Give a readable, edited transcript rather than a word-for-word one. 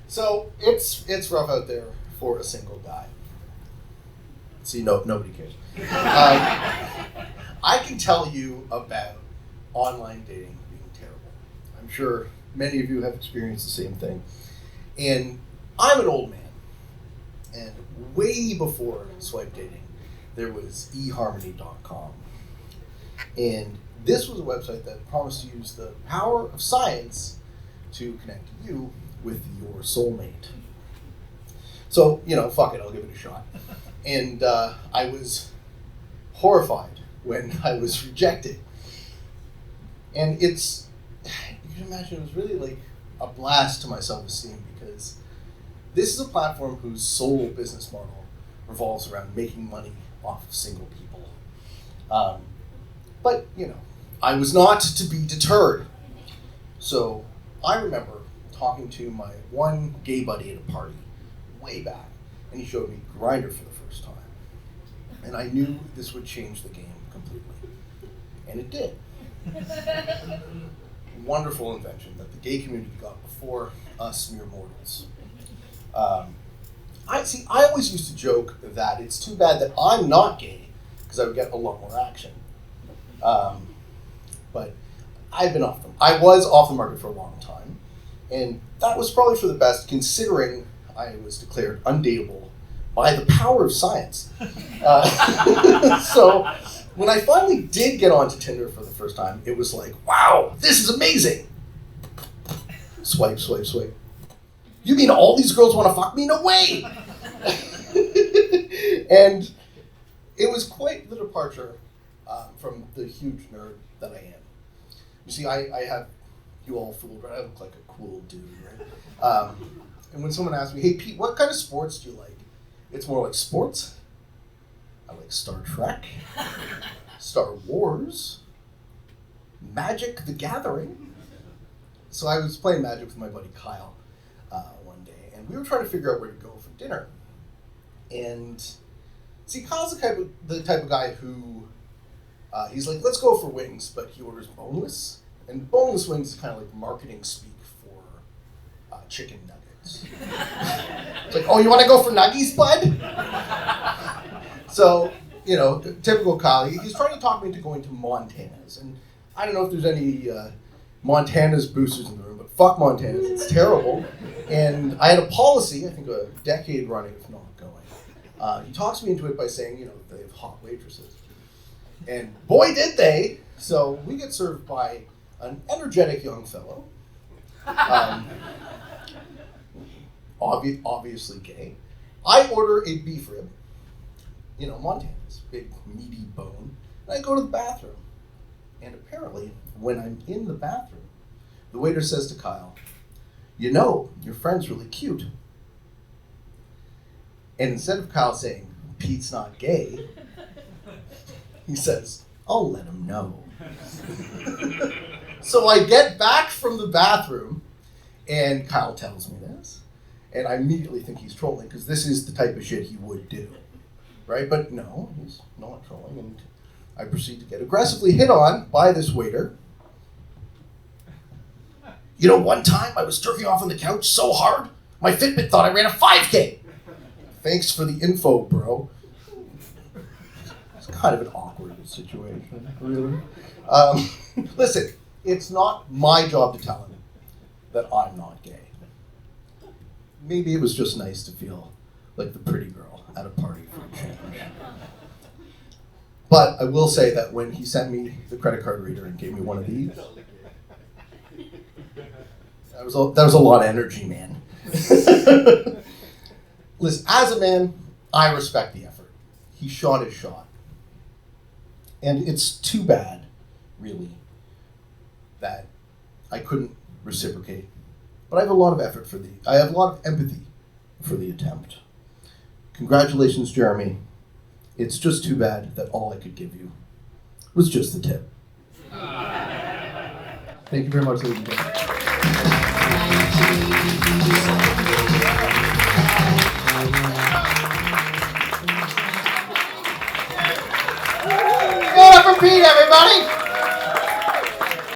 So it's rough out there for a single guy. See, nobody cares. I can tell you about online dating being terrible. I'm sure many of you have experienced the same thing. And I'm an old man. And way before swipe dating, there was eharmony.com. And this was a website that promised to use the power of science to connect you with your soulmate. So, fuck it, I'll give it a shot. And I was horrified when I was rejected. And you can imagine, it was really like a blast to my self-esteem, because this is a platform whose sole business model revolves around making money off of single people. But, I was not to be deterred. So I remember talking to my one gay buddy at a party way back, and he showed me Grindr for the first time. And I knew this would change the game completely. And it did. Wonderful invention that the gay community got before us mere mortals. I always used to joke that it's too bad that I'm not gay, because I would get a lot more action. But I was off the market for a long time, and that was probably for the best, considering I was declared undateable by the power of science. So when I finally did get onto Tinder for the first time, it was like, wow, this is amazing. Swipe, swipe, swipe. You mean all these girls want to fuck me? No way! And it was quite the departure from the huge nerd that I am. You see, I have you all fooled, right? I look like a cool dude, right? And when someone asks me, hey Pete, what kind of sports do you like? It's more like sports. I like Star Trek, Star Wars, Magic the Gathering. So I was playing Magic with my buddy Kyle one day, and we were trying to figure out where to go for dinner. And see, Kyle's the type of guy who, he's like, let's go for wings, but he orders boneless. And boneless wings is kind of like marketing speak for chicken nuggets. It's like, oh, you want to go for nuggies, bud? So, typical Kyle, he's trying to talk me into going to Montana's. And I don't know if there's any Montana's boosters in the room, but fuck Montana's, it's terrible. And I had a policy, I think a decade running, if not going. He talks me into it by saying, they have hot waitresses. And boy, did they! So we get served by an energetic young fellow, obviously gay. I order a beef rib, Montana's, big meaty bone, and I go to the bathroom. And apparently, when I'm in the bathroom, the waiter says to Kyle, your friend's really cute. And instead of Kyle saying, Pete's not gay, he says, I'll let him know. So I get back from the bathroom, and Kyle tells me this, and I immediately think he's trolling, because this is the type of shit he would do, right? But no, he's not trolling, and I proceed to get aggressively hit on by this waiter. One time I was jerking off on the couch so hard, my Fitbit thought I ran a 5K. Thanks for the info, bro. It's kind of an awkward situation, really. Listen, it's not my job to tell him that I'm not gay. Maybe it was just nice to feel like the pretty girl at a party for a change. But I will say that when he sent me the credit card reader and gave me one of these, that was a lot of energy, man. Listen, as a man, I respect the effort. He shot his shot. And it's too bad, really, that I couldn't reciprocate. But I have a lot of empathy for the attempt. Congratulations, Jeremy. It's just too bad that all I could give you was just the tip. Thank you very much, ladies and gentlemen. Give it up for Pete, everybody!